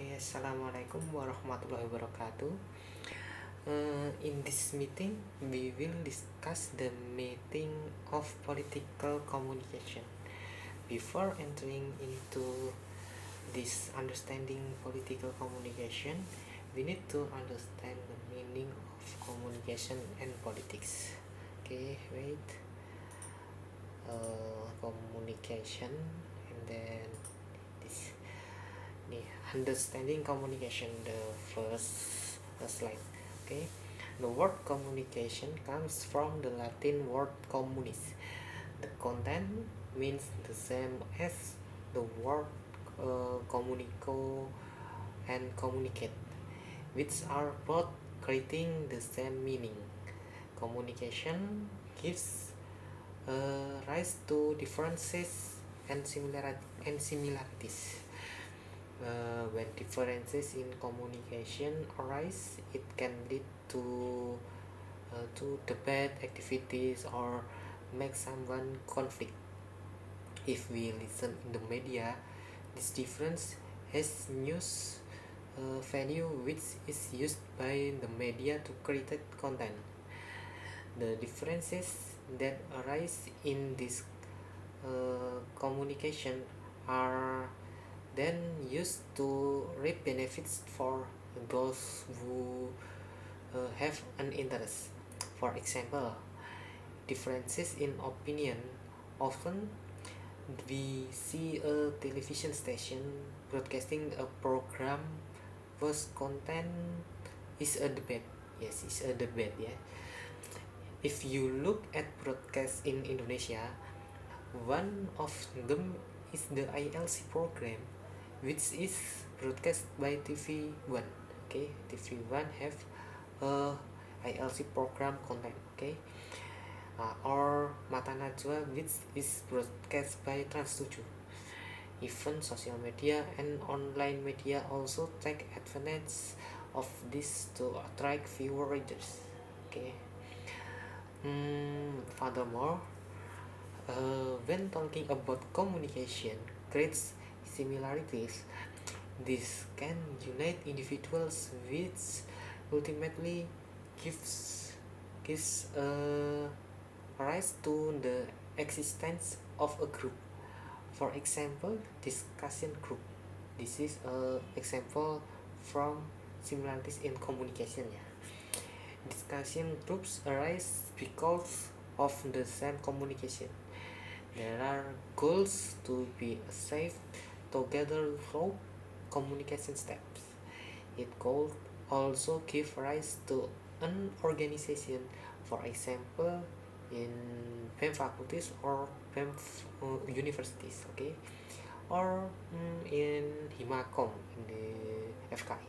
Okay, Assalamualaikum warahmatullahi wabarakatuh. In this meeting, we will discuss the meaning of political communication. Before entering into this understanding political communication, we need to understand the meaning of communication and politics. Okay, wait. Communication and then this. Understanding communication, the first slide. Okay, the word communication comes from the Latin word communis. The content means the same as the word communico and communicate, which are both creating the same meaning. Communication gives rise to differences and similarities. When differences in communication arise, it can lead to debate activities or make someone conflict. If we listen in the media, this difference has news value which is used by the media to create content. The differences that arise in this communication are then used to reap benefits for those who have an interest. For example, differences in opinion. Often we see a television station broadcasting a program whose content is a debate. Yes, it's a debate. Yeah. If you look at broadcasts in Indonesia, one of them is the ILC program, which is broadcast by TV1. Okay, TV1 have a ILC program content. Okay, or Mata Najwa, which is broadcast by Trans7. Even social media and online media also take advantage of this to attract fewer readers. Okay. Furthermore, when talking about communication creates similarities, this can unite individuals, which ultimately gives rise to the existence of a group. For example, discussion group. This is an example from similarities in communication. Yeah. Discussion groups arise because of the same communication. There are goals to be achieved together through communication steps. It could also give rise to an organization, for example, in PEM faculties or PEM universities, okay, or in Himakom in the FKI.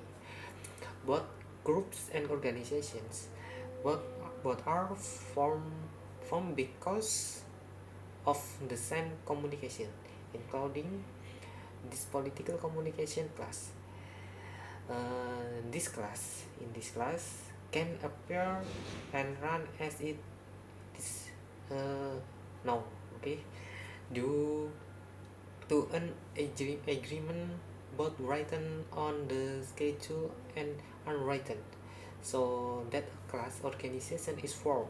Both groups and organizations, both are formed because of the same communication, including this political communication class. In this class can appear and run as it is now. Okay, due to an agreement both written on the schedule and unwritten, so that class organization is formed.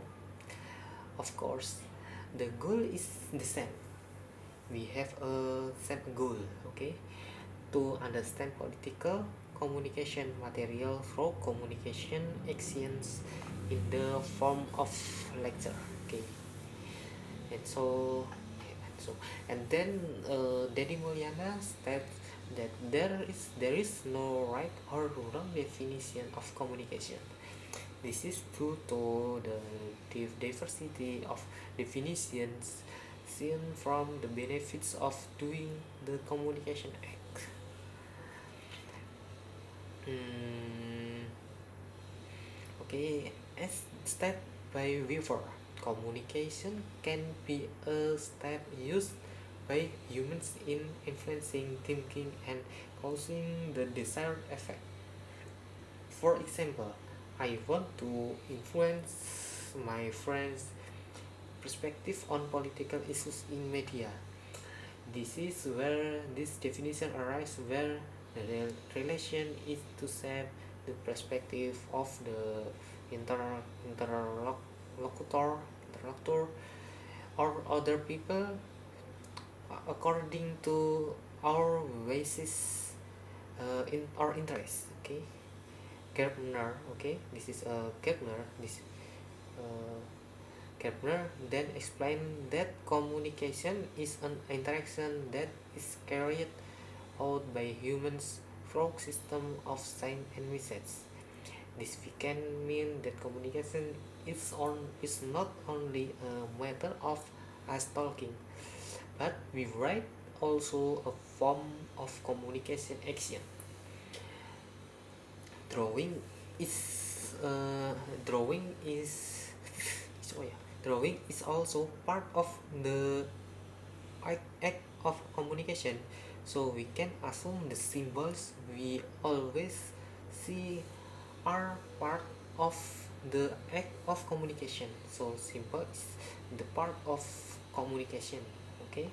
Of course, the goal is the same. We have a same goal, okay, to understand political communication material through communication actions in the form of lecture. Okay, and so and then Dedi Mulyana states that there is no right or wrong definition of communication. This is due to the diversity of definitions seen from the benefits of doing the communication act. Okay, as stated by Weaver, communication can be a step used by humans in influencing thinking and causing the desired effect. For example, I want to influence my friends' perspective on political issues in media. This is where this definition arises, where The relation is to shape the perspective of the interlocutor, interlocutor or other people according to our basis in our interest. Okay, Gardner. Okay, this is a Gardner. This uh, Gardner then explained that communication is an interaction that is carried out by humans through system of sign and message. This can mean that communication is not only a matter of us talking, but we write also a form of communication action. Drawing is drawing is so yeah, drawing is also part of the act of communication. So we can assume the symbols we always see are part of the act of communication. So symbol is the part of communication. Okay,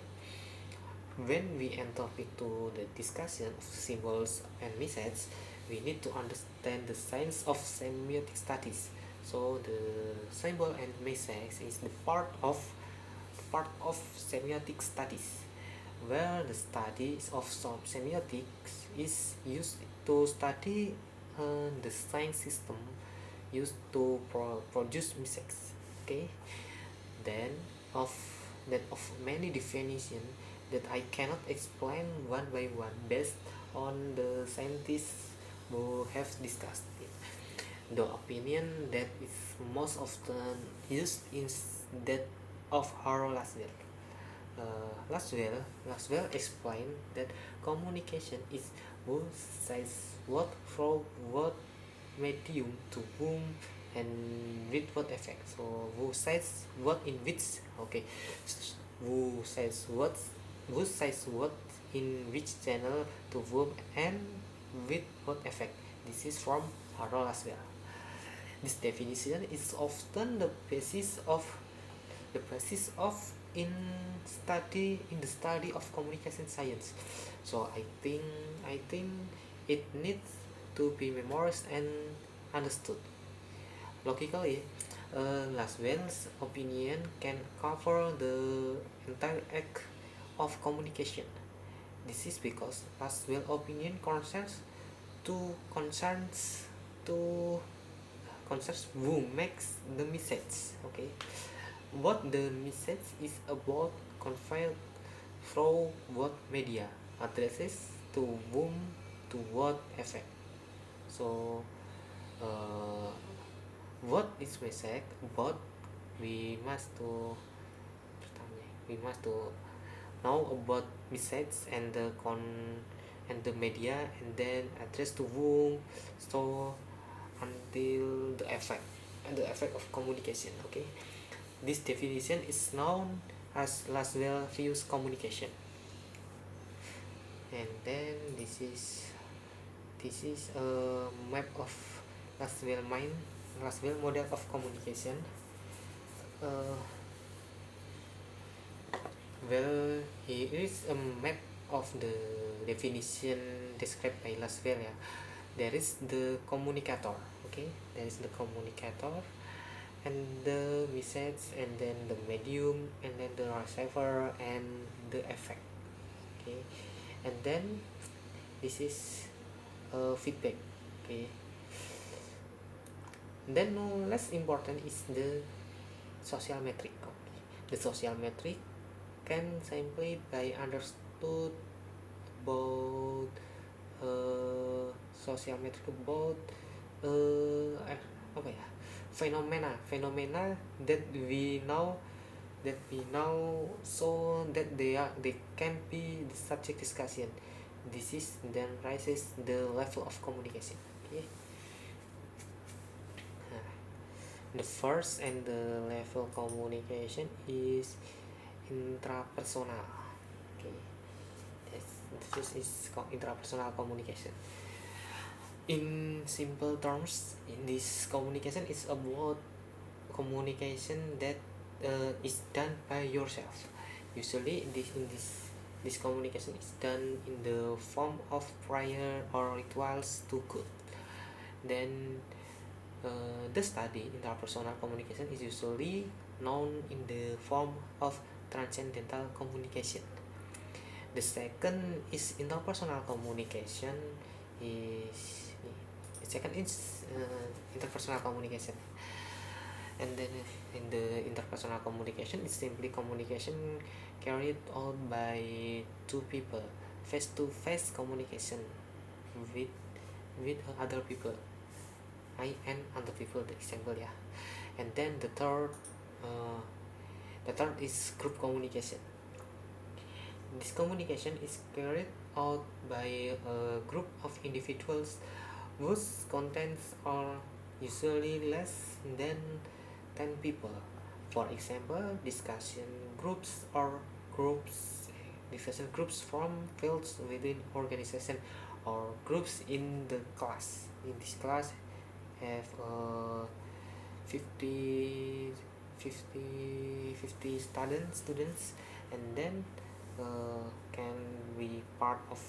when we enter into the discussion of symbols and messages, we need to understand the science of semiotic studies. So the symbol and message is the part of semiotic studies, where the studies of some semiotics is used to study the sign system used to produce messages. Okay, then of of many definitions that I cannot explain one by one based on the scientists who have discussed it. The opinion that is most often used is that of Harold Laswell. Laswell explained that communication is who says what through what medium to whom and with what effect. So who says what in which, okay, who says what in which channel to whom and with what effect. This is from Harold Laswell. This definition is often the basis of in the study of communication science. So I think it needs to be memorized and understood. Logically, Laswell's opinion can cover the entire act of communication. This is because Laswell's opinion to concerns to concerns who makes the message. Okay, what the message is about conveyed through what media, addresses to whom, to what effect. So uh, what is message about, we must to we must to know about message and the media, and then address to whom, so until the effect of communication. Okay, this definition is known as Laswell views communication. And then this is a map of Laswell model of communication. uh, well, here is a map of the definition described by Laswell. Yeah, there is the communicator. Okay, there is the communicator and the message, and then the medium, and then the receiver and the effect. Okay, and then this is feedback. Okay, then less important is the social metric. Okay, the social metric can simply be understood about social metric about apa ya, fenomena that we know so that they can be the subject discussion. This is then raises the level of communication. Okay, the first and the level communication is intrapersonal. Okay, this is intrapersonal communication. In simple terms, in this communication is about communication that is done by yourself. Usually, in this This communication is done in the form of prayer or rituals to God. Then the study interpersonal communication is usually known in the form of transcendental communication. The second is interpersonal communication. Is the second is interpersonal communication, and then in the interpersonal communication is simply communication carried out by two people, face-to-face communication with other people. I and other people, the example, yeah. And then uh, the third is group communication. This communication is carried out by a group of individuals whose contents are usually less than 10 people. For example, groups discussion groups from fields within organization or groups in the class. In this class have 50 50 students, and then can be part of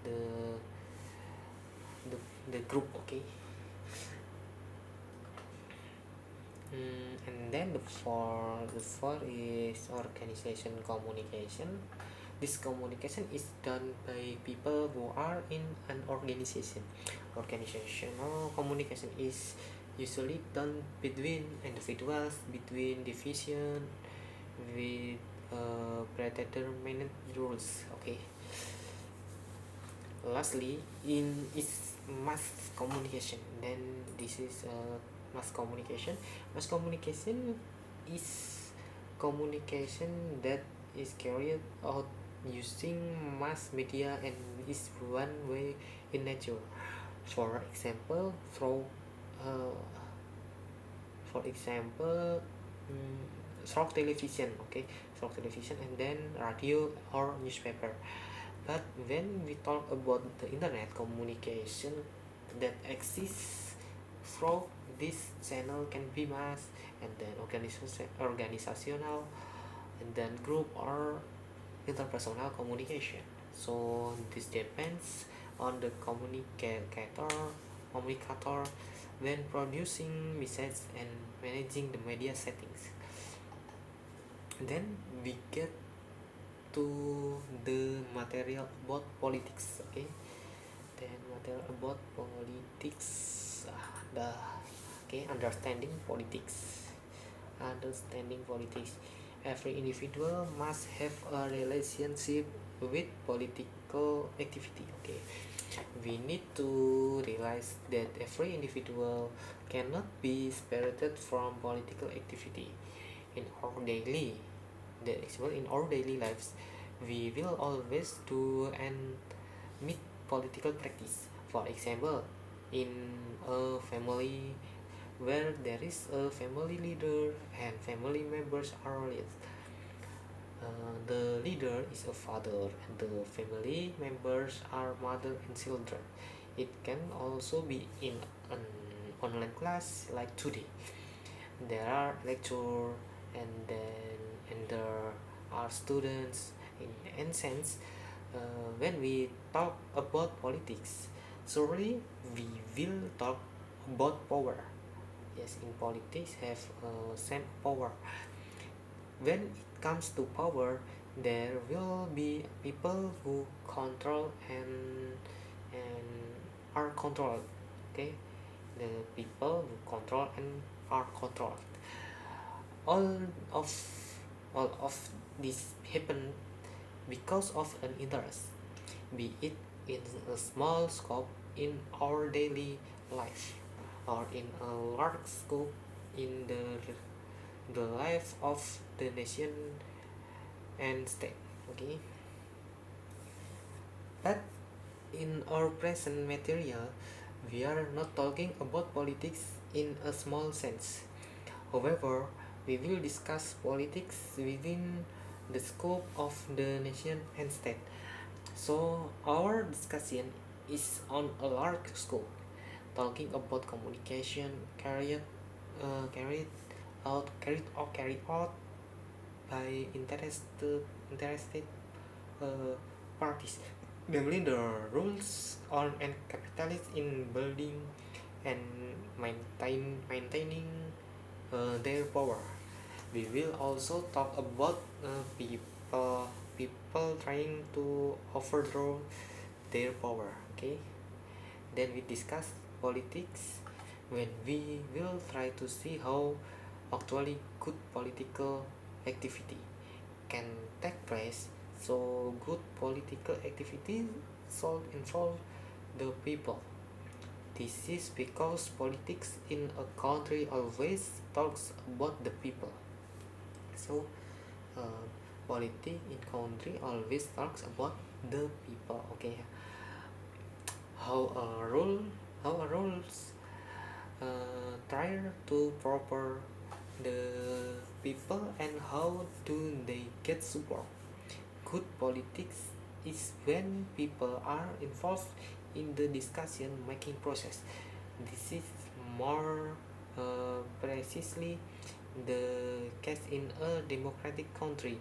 the the, the group, okay. And then the fourth is organization communication. This communication is done by people who are in an organization. Organizational communication is usually done between individuals, between division, with predetermined rules, okay. Lastly, in is mass communication. Then this is mass communication. Mass communication is communication that is carried out using mass media and is one way in nature. For example, uh, through television, okay, through television, and then radio or newspaper. But when we talk about the internet communication that exists through this channel can be mass, and then organizational, and then group or interpersonal communication. So this depends on the communicator when producing message and managing the media settings. Then we get to the material about politics, okay. Then material about politics, the okay, understanding politics. Every individual must have a relationship with political activity, okay. We need to realize that every individual cannot be separated from political activity in our daily in our daily lives. We will always do and meet political practice. For example, in a family where there is a family leader and family members are related. The leader is a father and the family members are mother and children. It can also be in an online class like today. There are lecture, and then and there are students in sense. When we talk about politics, surely we will talk about power. Yes, in politics have same power. When it comes to power, there will be people who control and are controlled, okay. The people who control and are controlled. All of all of this happen because of an interest, be it in a small scope in our daily life or in a large scope in the life of the nation and state, okay. But in our present material, we are not talking about politics in a small sense. However, we will discuss politics within the scope of the nation and state. So our discussion is on a large scope, talking about communication carried out by interested parties, namely the rules on and capitalists in building and maintaining their power. We will also talk about people trying to overthrow their power. Okay, then we discuss politics, when we will try to see how actually good political activity can take place. So good political activity should involve the people. This is because politics in a country always talks about the people. So uh, politics in country always talks about the people. Okay, how a rule how a rules try to proper the people, and how do they get support. Good politics is when people are involved in the discussion making process. This is more precisely the case in a democratic country,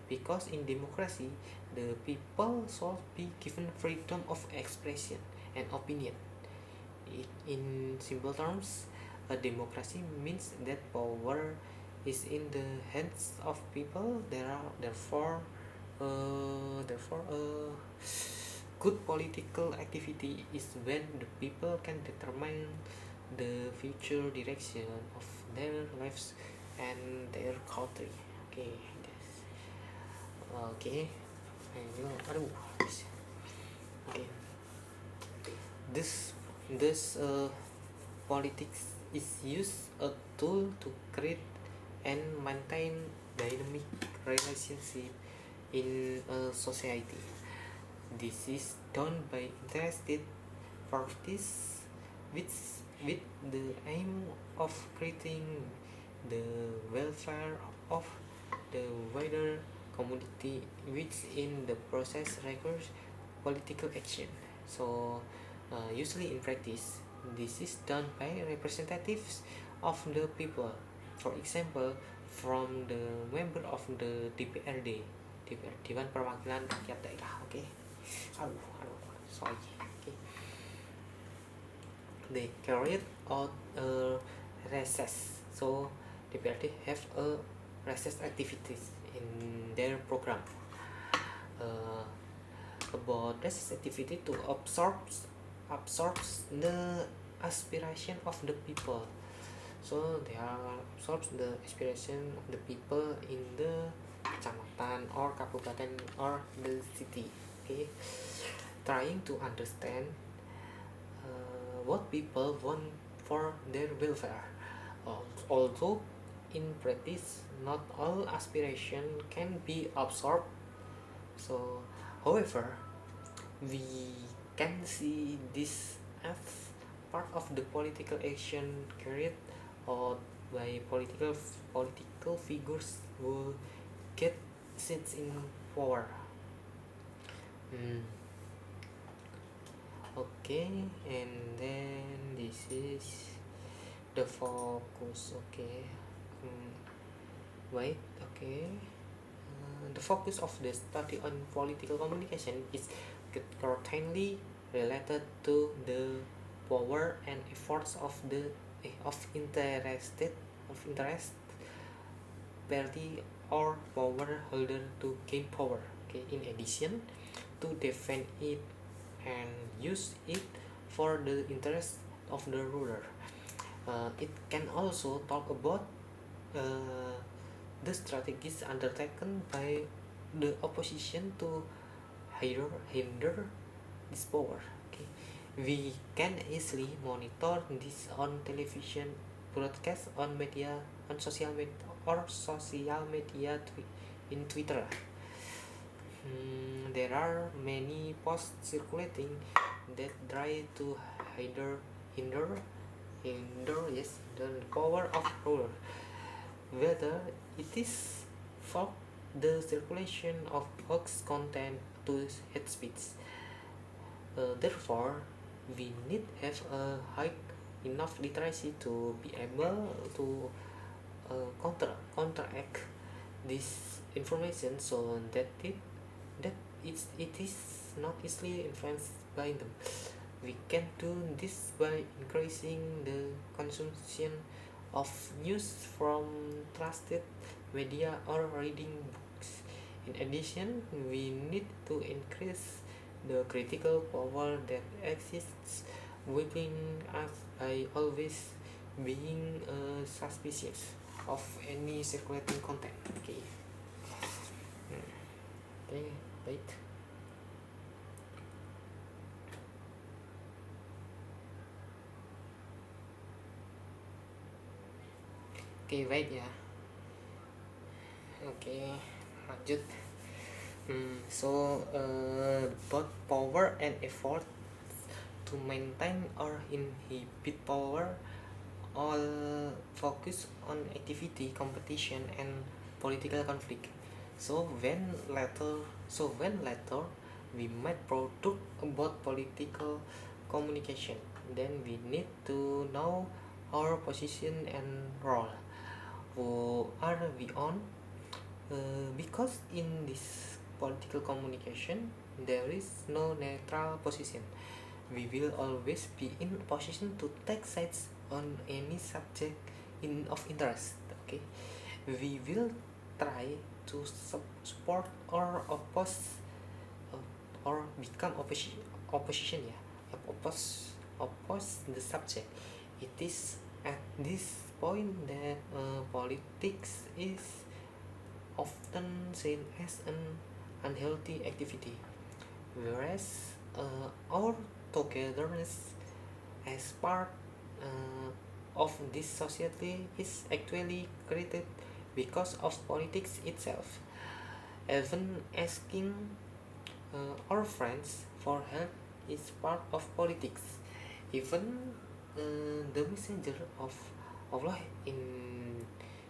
because in democracy the people should be given freedom of expression and opinion. In simple terms, a democracy means that power is in the hands of people. There are therefore good political activity is when the people can determine the future direction of their lives and their country. Okay, this. Okay, aduh, okay. This politics is used a tool to create and maintain dynamic relationship in a society. This is done by interested parties with, with the aim of creating the welfare of the wider community, which in the process requires political action. So usually in practice, this is done by representatives of the people. For example, from the member of the DPRD, Dewan Perwakilan Rakyat Daerah. Okay, sorry. Okay, they carried out a recess. So DPRD have a recess activities in their program. Uh, about recess activity to absorbs the aspiration of the people. So they are absorbs the aspiration of the people in the kecamatan or kabupaten or the city. Okay, trying to understand what people want for their welfare. Although in practice not all aspiration can be absorbed. So however, we can see this as part of the political action carried out by political figures who get seats in power. Mm. Okay, and then this is the focus. Okay, wait. Okay, the focus of the study on political communication is currently related to the power and efforts of the interest party or power holder to gain power. Okay, in addition to defend it and use it for the interest of the ruler. It can also talk about uh, the strategies undertaken by the opposition to hinder this power. Okay, we can easily monitor this on television broadcast, on media, on social media or social media in Twitter. There are many posts circulating that try to hinder hinder yes, the power of ruler, whether it is for the circulation of hoax content to hate speech. Therefore, we need have a high enough literacy to be able to counteract this information, so that it is not easily influenced by them. We can do this by increasing the consumption of news from trusted media or reading books. In addition, we need to increase the critical power that exists within us by always being suspicious of any circulating content. Okay. Okay, wait. Okay, wait ya. Oke, lanjut. Both power and effort to maintain or inhibit power all focus on activity, competition, and political conflict. So when later we might product about political communication, then we need to know our position and role. Who are we on? Because in this political communication there is no neutral position. We will always be in position to take sides on any subject of interest. Okay, we will try to support or or become opposition, yeah, oppose the subject. It is at this point that politics is often seen as an unhealthy activity, whereas our togetherness as part of this society is actually created because of politics itself. Even asking our friends for help is part of politics. Even the messenger of Allah in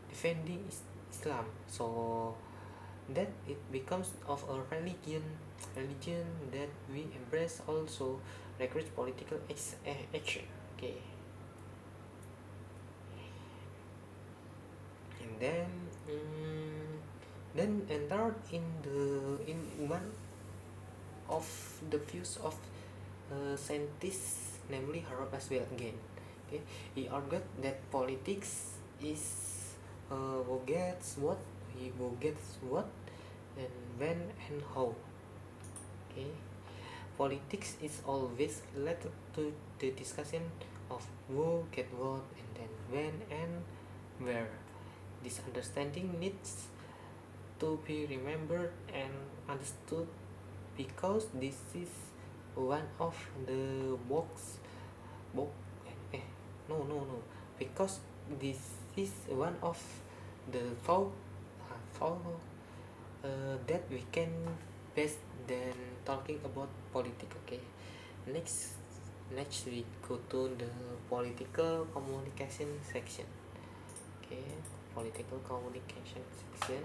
defending Islam, so that it becomes of a religion that we embrace also requires political action. Okay, and then enter in one of the views of scientists, namely Harold as well again. Okay, he argued that politics is who gets what and when and how. Okay, politics is always related to the discussion of who get what and then when and where. This understanding needs to be remembered and understood because this is one of the box no no no because this is one of the thought that we can best than talking about politics. Okay, next we go to the political communication section. Okay, political communication section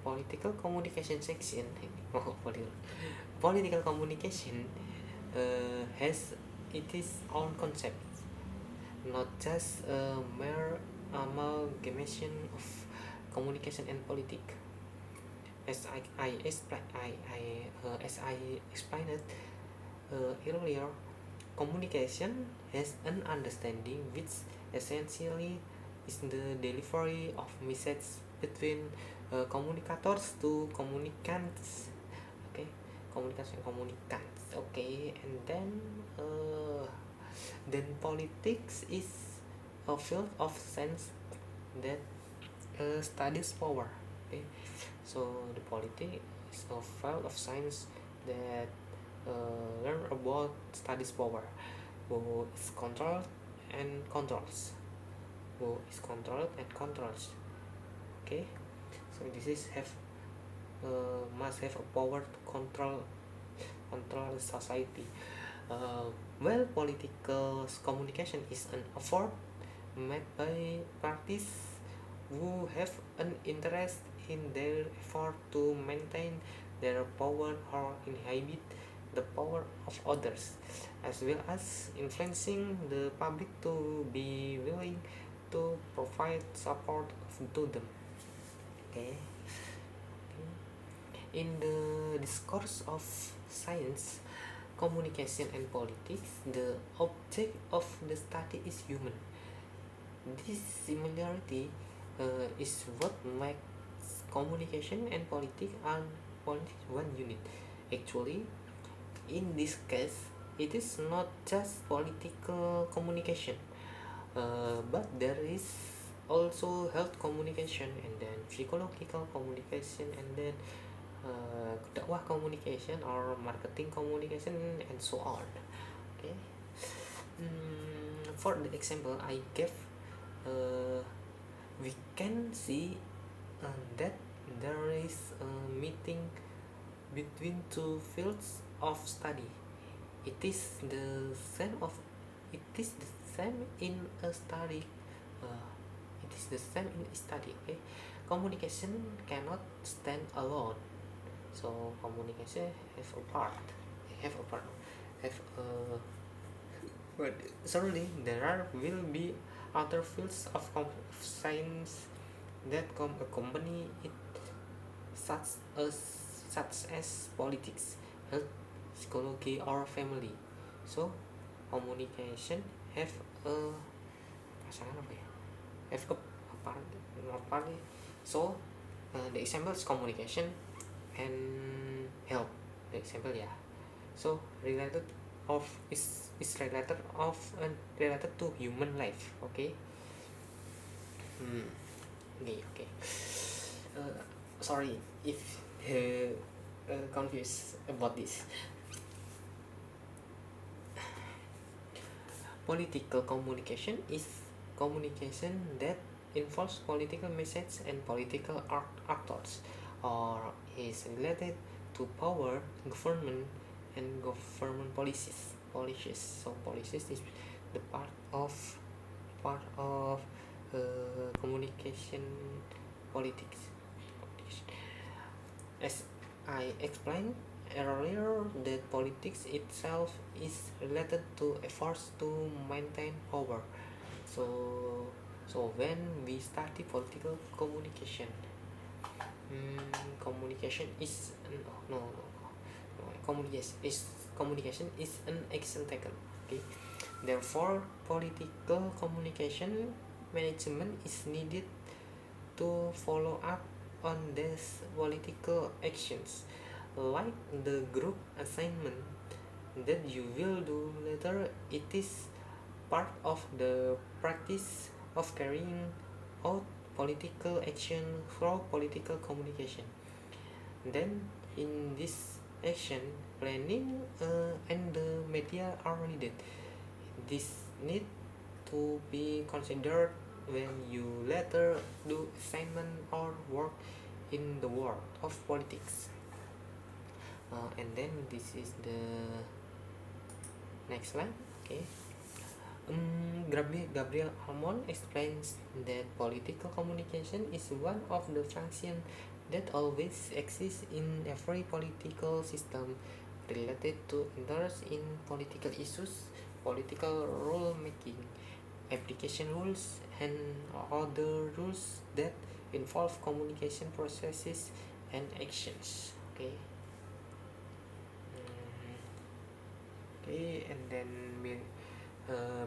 political communication section oh, political communication has its own concept, not just a mere amalgamation of communication and politics. As I explained it earlier, communication has an understanding which essentially is the delivery of message between communicators to communicants. Okay, communication communicants. Okay, and then politics is a field of science that studies power. Okay, so the politics is a field of science that learn about studies power, who is controlled and controls, okay, so this is have must have a power to control society. Well, political communication is an effort made by parties who have an interest in their effort to maintain their power or inhibit the power of others, as well as influencing the public to be willing to provide support to them. Okay. In the discourse of science, communication, and politics, the object of the study is human. This similarity is what makes communication and politics one unit. Actually, in this case, it is not just political communication, but there is also health communication, and then psychological communication, and then dakwah communication or marketing communication, and so on. Okay. For the example I gave, uh, we can see that there is a meeting between two fields of study. It is the same of it is the same in a study. Uh, it is the same in a study. Okay, communication cannot stand alone. So communication have a part, have a part, have a. But certainly there will be other fields of science that accompany it, such as politics, health, psychology, or family. So communication have a pasangan apa ya? Have a part, not partly. So the example is communication and health. The example ya. So related of is related of and related to human life. Okay. Okay. Uh, Sorry if confused about this. Political communication is communication that involves political message and political actors, or is related to power, government, and government policies. So policies is the part of communication politics. As I explained earlier, that politics itself is related to efforts to maintain power. So, when we study political communication, communication is communication is an action taken. Okay, therefore, political communication management is needed to follow up on these political actions, like the group assignment that you will do later. It is part of the practice of carrying out political action through political communication. Then, in this action, planning and the media are needed. This need to be considered when you later do assignment or work in the world of politics. And then this is the next slide. Okay. Gabriel Almond explains that political communication is one of the functions that always exists in every political system related to interest in political issues, political rule making, application rules, and other rules that involve communication processes and actions. Okay. Okay, and then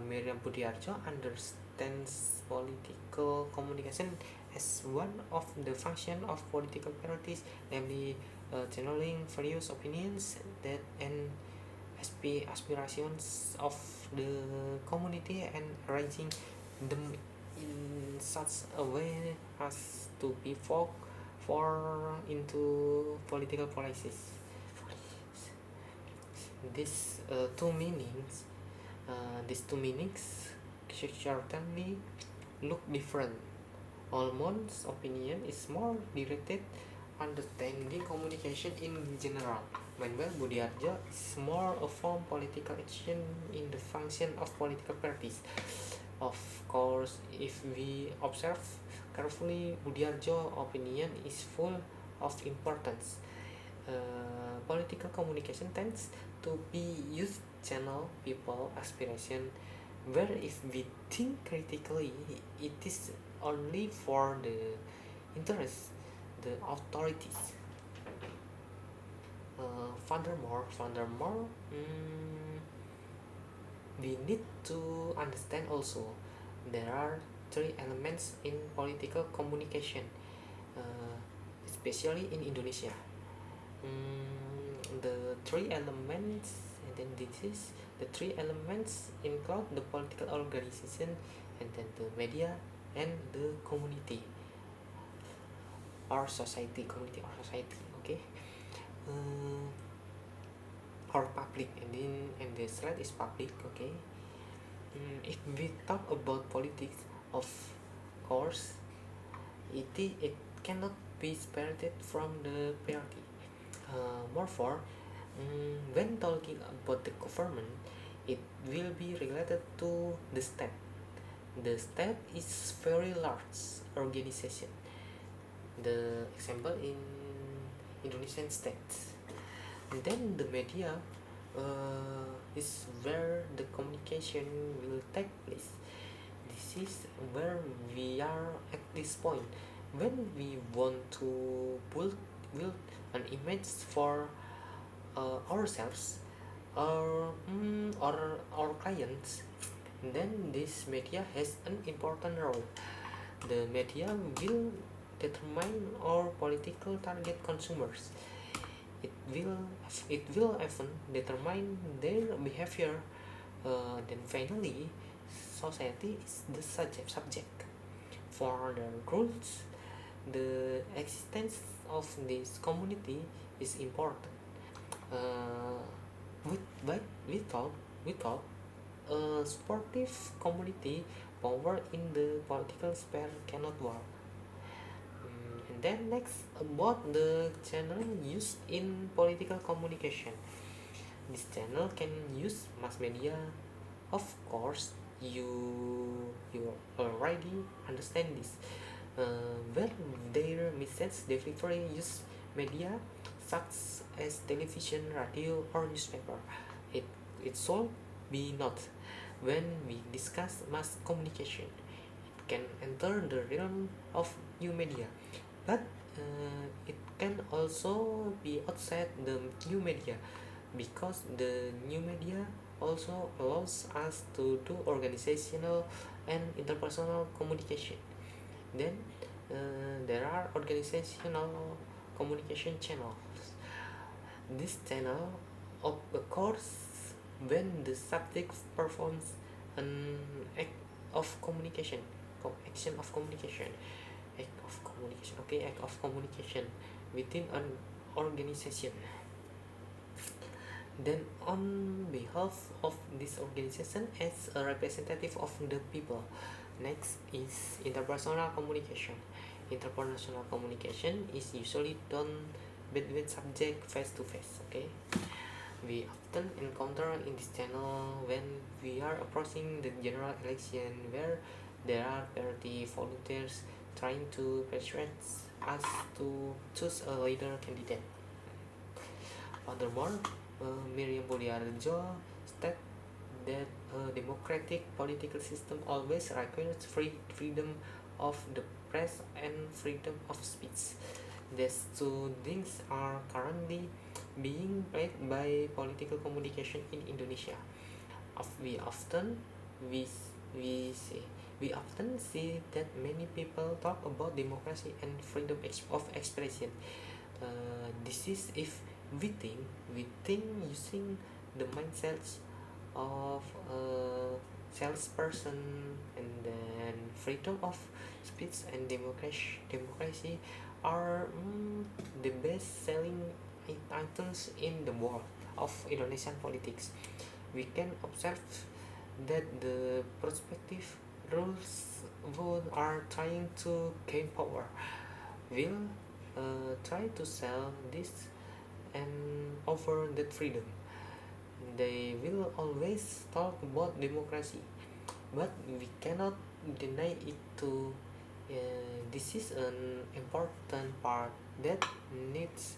Miriam Budiarjo understands political communication as one of the functions of political parties, namely channeling various opinions that and aspirations of the community and arranging them in such a way as to be for into political policies. These two meanings certainly look different. Almond's opinion is more directed understanding communication in general, meanwhile Budiarjo is more a form political action in the function of political parties. Of course, if we observe carefully, Budiarjo's opinion is full of importance. Political communication tends to be used channel people aspiration, where if we think critically, it is only for the interest the authorities. Furthermore, we need to understand also there are three elements in political communication, uh, especially in Indonesia. The three elements, and then this is the three elements include the political organization, and then the media, and the community or society, community or society. Okay, uh, or public, and then and the slide is public. Okay, if we talk about politics, of course, it cannot be separated from the party. Moreover, when talking about the government, it will be related to the state. The state is very large organization. The example in Indonesian states. And then the media is where the communication will take place. This is where we are at this point. When we want to build an image for ourselves or our clients, then this media has an important role. The media will determine our political target consumers. It will it will often determine their behavior. Then finally, society is the subject. For the rules, the existence of this community is important. Uh, with, but without a supportive community, power in the political sphere cannot work. And then next about the channel used in political communication. This channel can use mass media. Of course, you already understand this. Where their message delivery use media such as television, radio, or newspaper. It it should be not. When we discuss mass communication, it can enter the realm of new media, but it can also be outside the new media, because the new media also allows us to do organizational and interpersonal communication. Then there are organizational communication channels. This channel occurs when the subject performs an act of communication, action of communication, act of communication within an organization. Then, on behalf of this organization as a representative of the people. Next is interpersonal communication. Interpersonal communication is usually done between subject face to face. Okay, we often encounter in this channel when we are approaching the general election, where there are party volunteers trying to persuade us to choose a leader candidate. Furthermore, Miriam Budiarjo stated that a democratic political system always requires freedom of the press and freedom of speech. These two things are currently being played by political communication in Indonesia. We often we we see we often see that many people talk about democracy and freedom of expression. This is if we think using the mindset of a salesperson, and then freedom of speech and democracy are the best selling items in the world of Indonesian politics. We can observe that the prospective rules who are trying to gain power will try to sell this and offer that freedom. They will always talk about democracy, but we cannot deny it to. This is an important part that needs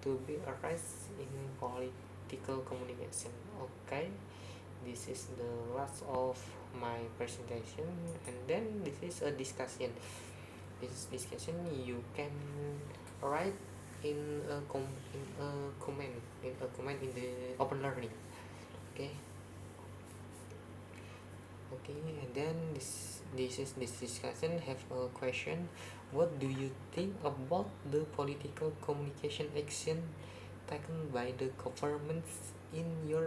to be addressed in political communication. Okay, this is the last of my presentation, and then this is a discussion. This discussion you can write in a comment in the open learning. Okay. Okay, and then this discussion have a question. What do you think about the political communication action taken by the governments in your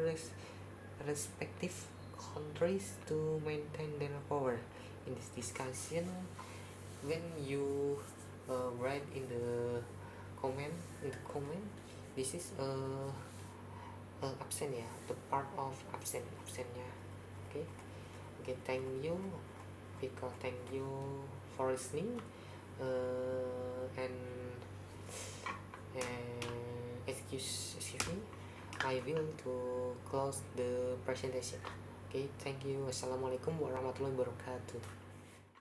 respective countries to maintain their power? In this discussion, when you write in the comment, this is absent, yeah, the part of absent, yeah. Okay. Okay, thank you, because thank you for listening, and excuse me, I will to close the presentation. Okay, thank you. Assalamualaikum warahmatullahi wabarakatuh.